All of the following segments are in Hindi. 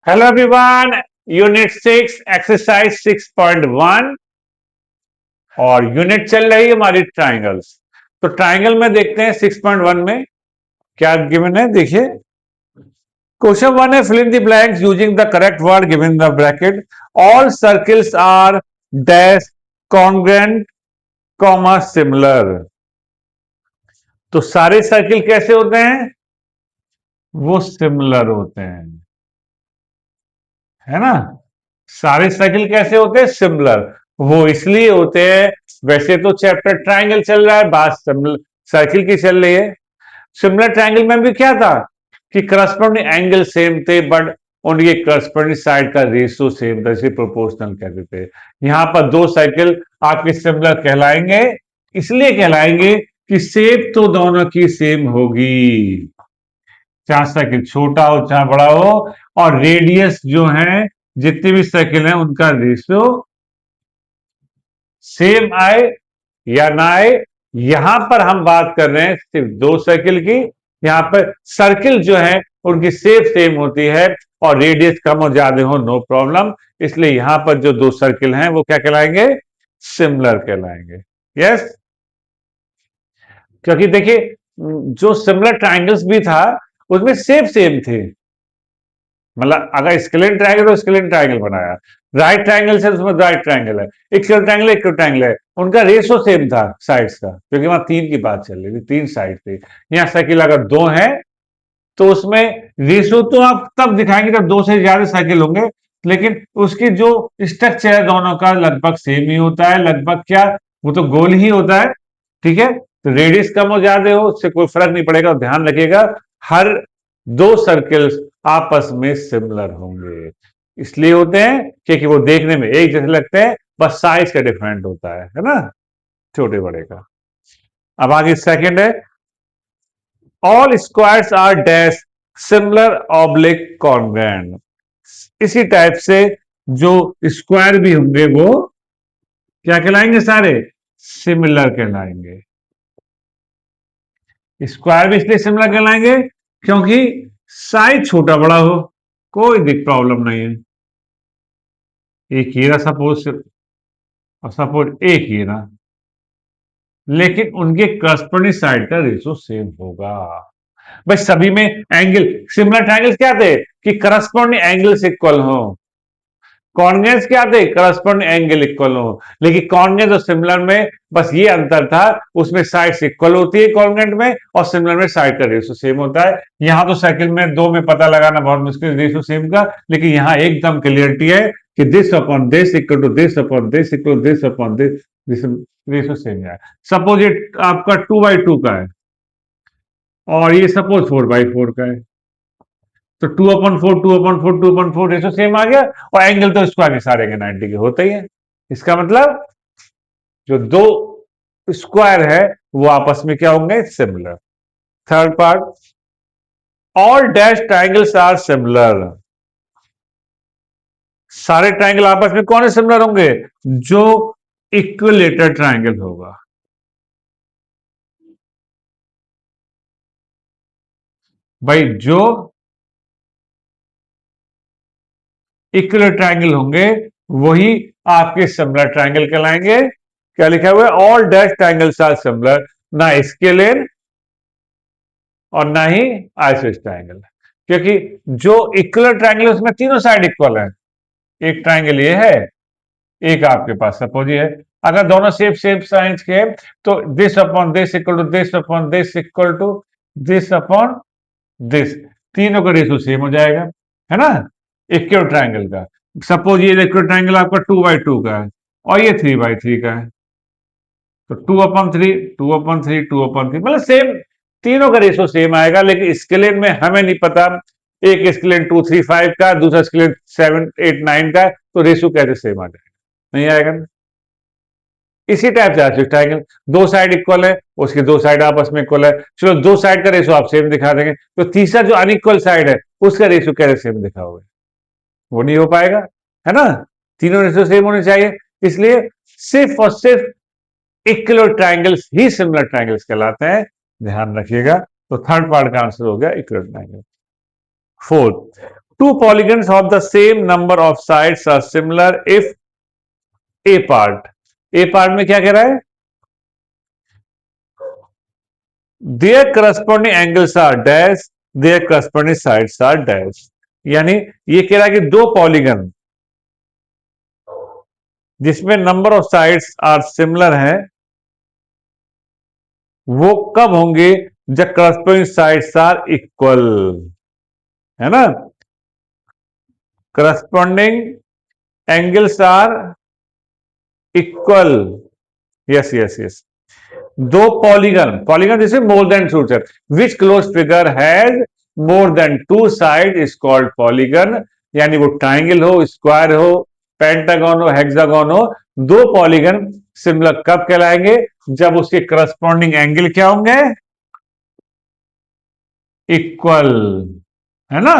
Hello everyone. यूनिट 6 एक्सरसाइज 6.1 और यूनिट चल रही है हमारी ट्राइंगल्स। तो ट्राइंगल में देखते हैं 6.1 में क्या गिवन है। देखिए क्वेश्चन 1 है, fill in the blanks using the correct word given the bracket. All circles are dash congruent comma similar. तो सारे सर्किल कैसे होते हैं? वो सिमिलर होते हैं, है ना। सारे सर्किल कैसे होते हैं? सिमिलर। वो इसलिए होते हैं, वैसे तो चैप्टर ट्राइंगल चल रहा है, बात सर्किल की चल रही है। सिमिलर ट्राइंगल में भी क्या था कि करस्पॉन्डिंग एंगल सेम थे, बट उनके करस्पॉन्डिंग साइड का रेशियो सेम था, इसे प्रोपोर्शनल कहते थे। यहां पर दो सर्किल आपके सिमिलर कहलाएंगे, इसलिए कहलाएंगे कि शेप तो दोनों की सेम होगी, चाहे सर्किल छोटा हो चाहे बड़ा हो, और रेडियस जो है जितने भी सर्किल हैं उनका रेशियो सेम आए या ना आए। यहां पर हम बात कर रहे हैं सिर्फ दो सर्किल की। यहां पर सर्किल जो है उनकी शेप सेम होती है और रेडियस कम और ज्यादा हो नो प्रॉब्लम। इसलिए यहां पर जो दो सर्किल हैं वो क्या कहलाएंगे? सिमिलर कहलाएंगे। यस, क्योंकि देखिए जो सिमिलर ट्राइंगल्स भी था उसमें शेप सेम थे। मतलब अगर स्केलिन ट्रायंगल तो स्केलिन ट्रायंगल बनाया, राइट ट्रायंगल से उसमें राइट ट्रायंगल है, इक्वल ट्रायंगल इक्वल ट्रायंगल है, उनका रेशो सेम था साइड्स का, क्योंकि वहां तीन की बात चल रही थी, तीन साइड थी। यहाँ सर्किल अगर दो है तो उसमें रेशो तो आप तब दिखाएंगे जब दो से ज्यादा सर्किल होंगे, लेकिन उसकी जो स्ट्रक्चर है दोनों का लगभग सेम ही होता है। लगभग क्या, वो तो गोल ही होता है। ठीक है, तो रेडियस कम हो ज्यादा हो उससे कोई फर्क नहीं पड़ेगा। ध्यान रखिएगा, हर दो सर्किल्स आपस में सिमिलर होंगे। इसलिए होते हैं क्योंकि वो देखने में एक जैसे लगते हैं, बस साइज का डिफरेंट होता है ना, छोटे बड़े का। अब आगे सेकंड है, all squares are dash similar oblique congruent. इसी टाइप से जो स्क्वायर भी होंगे वो क्या कहलाएंगे? सारे सिमिलर कहलाएंगे। स्क्वायर भी इसलिए सिमिलर कहलाएंगे क्योंकि साइज छोटा बड़ा हो, कोई दिक प्रॉब्लम नहीं है। एक ही रहा सपोज, और सपोज एक ही रहा, लेकिन उनके करस्पॉन्डिंग साइड का रेशो सेम होगा। भाई सभी में एंगल, सिमिलर ट्रायंगल्स क्या थे कि करस्पॉन्डिंग एंगल्स इक्वल हो। कॉन्ग्रेंस क्या थे? करस्पॉन्डिंग एंगल इक्वल हो। लेकिन कॉन्ग्रेंस और सिमिलर में बस ये अंतर था, उसमें साइड्स इक्वल होती है कॉन्ग्रेंट में, और सिमिलर में साइड का रेशो सेम होता है। यहां तो सर्किल में दो में पता लगाना बहुत मुश्किल रेशो सेम का, लेकिन यहां एकदम क्लियरिटी है कि this upon this equal to this upon this equal to this upon this, ratio same है। सपोज ये आपका 2/2 का है और ये सपोज 4/4 का है, तो 2/4 2/4 2/4 रेशो सेम आ गया, और एंगल तो स्क्वायर के सारे के 90 के होते ही है। इसका मतलब जो दो स्क्वायर है वो आपस में क्या होंगे? Similar. Third part, all dash triangles are similar. सारे ट्राइंगल आपस में कौन से सिमिलर होंगे? जो इक्विलेटर ट्राइंगल होगा। भाई जो इक्विलेटर ट्राइंगल होंगे वही आपके सिमिलर ट्राइंगल कहलाएंगे। क्या लिखा हुआ है? All dash triangles are similar, ना स्केलर और ना ही आइसोस ट्राइंगल, क्योंकि जो इक्वल ट्राइंगल है उसमें तीनों साइड इक्वल है। एक ट्राइंगल ये है, एक आपके पास सपोज ये है। अगर दोनों सेम सेम साइज के तो this upon this equal to this upon this equal to this upon this, तीनों का रेशियो सेम हो जाएगा, है ना, इक्वल ट्राइंगल का। सपोज ये इक्वल ट्राइंगल आपका 2/2 का है और ये 3/3 का है, तो 2/3 2/3 2/3 मतलब सेम, तीनों का रेशो सेम आएगा। लेकिन स्केलेन में हमें नहीं पता, एक स्केलेन 2 3 5 का, दूसरा स्केलेन 7 8 9 का, तो रेशो कैसे सेम आ जाएगा? नहीं आएगा ना। इसी टाइप से आइसोस ट्रायंगल, दो साइड इक्वल है, उसकी दो साइड आपस में इक्वल है, चलो दो साइड का रेशो आप सेम दिखा देंगे, तो तीसरा जो अनइक्वल साइड है उसका रेशो कैसे सेम दिखाओगे? वो नहीं हो पाएगा, है ना। तीनों रेशो सेम होने चाहिए, इसलिए सिर्फ और सिर्फ इक्वल ट्राइंगल्स ही सिमिलर ट्राइंगल्स कहलाते हैं। ध्यान रखिएगा। तो थर्ड पार्ट का आंसर हो गया equal triangle. Fourth, two polygons of the same number of sides are similar if A part में क्या कह रहा है, their corresponding angles are dash, their corresponding sides are dash. यानी ये कह रहा है कि दो पॉलीगन जिसमें number of sides are similar हैं, वो कब होंगे, जब करस्पॉन्डिंग साइड्स आर इक्वल, है ना। Corresponding angles are equal, yes yes yes. दो पॉलीगन जैसे more than two side, which close figure has more than two side is called polygon. यानी वो ट्राइंगल हो, स्क्वायर हो, पेंटागन हो, हेक्सागन हो, दो पॉलीगन सिमिलर कब कहलाएंगे, जब उसके करस्पॉन्डिंग एंगल क्या होंगे, इक्वल, है ना।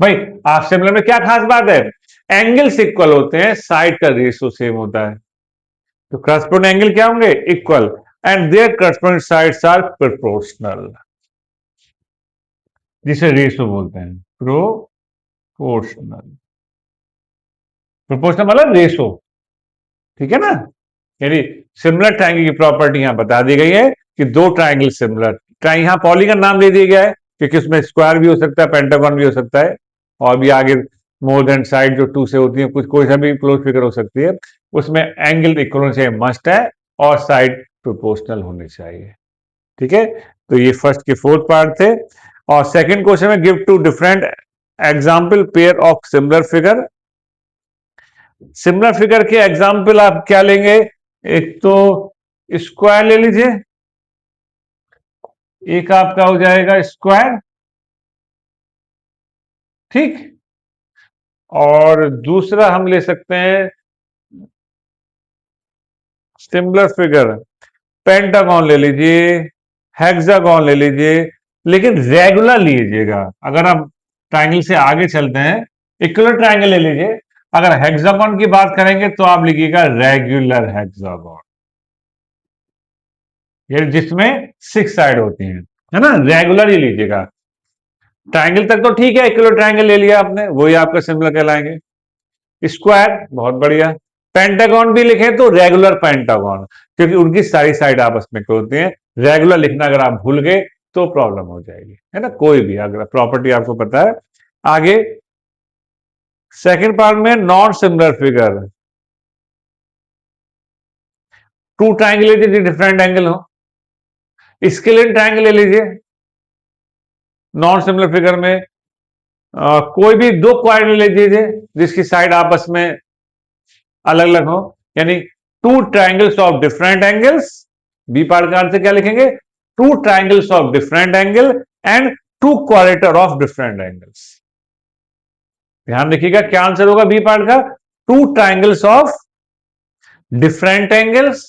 भाई आप सिमिलर में क्या खास बात है, एंगल्स इक्वल होते हैं, साइड का रेशियो सेम होता है, तो करस्पॉन्डिंग एंगल क्या होंगे, equal, and their corresponding sides are proportional, जिसे रेशियो बोलते हैं, प्रोपोर्शनल। प्रोपोर्शनल मतलब रेशियो, ठीक है ना। यानी सिमिलर ट्रायंगल की प्रॉपर्टी यहां बता दी गई है कि दो ट्रायंगल सिमिलर, यहां पॉलीगन नाम दे दिया गया है क्योंकि उसमें स्क्वायर भी हो सकता है, पेंटागन भी हो सकता है, और भी आगे मोर देन साइड जो टू से होती है, कुछ कोई सा भी क्लोज फिगर हो सकती है, उसमें एंगल इक्वल होना चाहिए, मस्ट है, और साइड प्रोपोर्शनल होनी चाहिए, ठीक है। तो ये फर्स्ट के फोर्थ पार्ट थे। और सेकंड क्वेश्चन में give two different example pair of similar figure. Similar figure के एग्जाम्पल आप क्या लेंगे, एक तो स्क्वायर ले लीजिए, एक आपका हो जाएगा स्क्वायर, ठीक, और दूसरा हम ले सकते हैं सिमिलर फिगर, पेंटागन ले लीजिए, हेक्सागन ले लीजिए, लेकिन रेगुलर लीजिएगा। अगर आप ट्राइंगल से आगे चलते हैं, इक्वल ट्राइंगल ले लीजिए, अगर हेक्सागन की बात करेंगे तो आप लिखिएगा रेगुलर हेक्सागन, ये जिसमें 6 साइड होती हैं, है ना, रेगुलर ही लीजिएगा। ट्राइंगल तक तो ठीक है, इक्वल ट्राइंगल ले लिया आपने, वही आपका सिमिलर कहलाएंगे। स्क्वायर बहुत बढ़िया, पेंटागन भी लिखें तो रेगुलर पेंटागन, क्योंकि उनकी सारी साइड आपस में होती हैं। रेगुलर लिखना अगर आप भूल गए तो प्रॉब्लम हो जाएगी, है ना, कोई भी अगर प्रॉपर्टी आपको पता है। आगे सेकंड पार्ट में non similar figure, two triangle ले लीजिए डिफरेंट एंगल हो, स्केलिन ट्राइंगल ले लीजिए, नॉन सिमिलर फिगर में कोई भी दो क्वाड्रेंट ले लीजिए जिसकी साइड आपस में अलग अलग हो, यानी two triangles of different angles, B part का अर्थ क्या लिखेंगे, two triangles of different angle and two quadrilateral of different angles. ध्यान रखिएगा क्या आंसर होगा बी पार्ट का, two triangles of different angles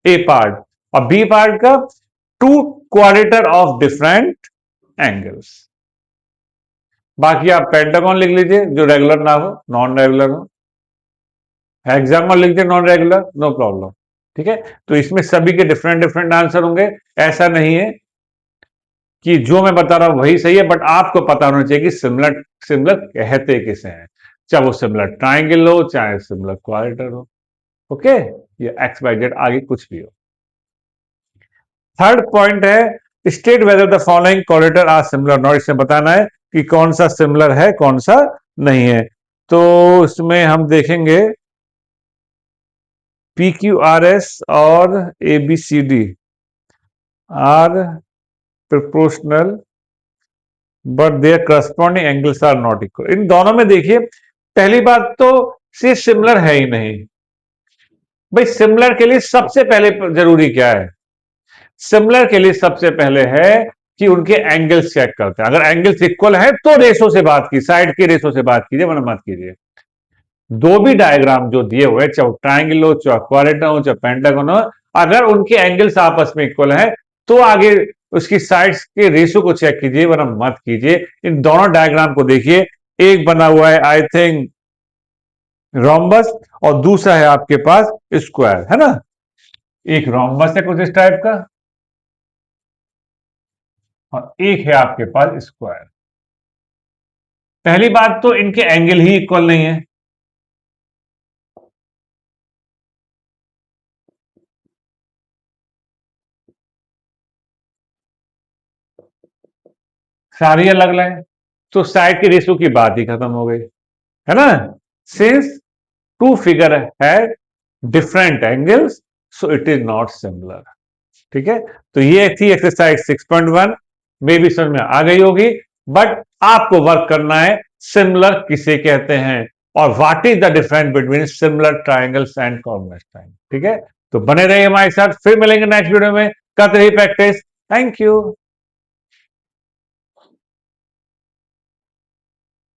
A part, और बी पार्ट का two quadrilateral of different angles. बाकी आप पेंटागन लिख लीजिए जो रेगुलर ना हो, नॉन रेगुलर हो, हेक्सागन लिख दिए नॉन रेगुलर, नो प्रॉब्लम, ठीक है। तो इसमें सभी के डिफरेंट डिफरेंट आंसर होंगे, ऐसा नहीं है कि जो मैं बता रहा हूं वही सही है, बट आपको पता होना चाहिए कि सिमिलर सिमिलर कहते किसे हैं, चाहे वो सिमिलर ट्राइंगल हो, चाहे सिमिलर क्वाड्रेटर हो, ओके, ये एक्स वाई जेड आगे कुछ भी हो। थर्ड पॉइंट है state whether the following quadrilateral are similar not, इसमें बताना है कि कौन सा सिमिलर है कौन सा नहीं है। तो इसमें हम देखेंगे पी क्यू आर एस और A B C D are proportional but their corresponding angles are not equal. इन दोनों में देखिए पहली बात तो सिर्फ सिमिलर है ही नहीं, भाई सिमिलर के लिए सबसे पहले जरूरी क्या है, सिमिलर के लिए सबसे पहले है कि उनके एंगल्स चेक करते हैं, अगर एंगल्स इक्वल है तो रेशो से बात की, साइड के रेशो से बात कीजिए वरना मत कीजिए। दो भी डायग्राम जो दिए हुए, चाहे ट्राइंगल हो, चाहे क्वाड्रेटर हो, चाहे पेंटागन हो, अगर उनके एंगल्स आपस में इक्वल है तो आगे उसकी साइड्स के रेशो को चेक कीजिए वरना मत कीजिए। इन दोनों डायग्राम को देखिए, एक बना हुआ है आई थिंक रोम्बस और दूसरा है आपके पास स्क्वायर, है ना, एक रोम्बस है कुछ इस टाइप का और एक है आपके पास स्क्वायर। पहली बात तो इनके एंगल ही इक्वल नहीं है। सारी अलग अलग है, तो साइड की रेशियो की बात ही खत्म हो गई, है ना। सिंस टू फिगर है different angles, so it is not similar. ठीक है, तो ये थी एक्सरसाइज 6.1। मे भी समझ में आ गई होगी, बट आपको वर्क करना है सिमिलर किसे कहते हैं और what is the difference between similar triangles and convex triangle. ठीक है, तो बने रहिए हमारे साथ, फिर मिलेंगे नेक्स्ट वीडियो में। करते रहिए प्रैक्टिस। Thank you.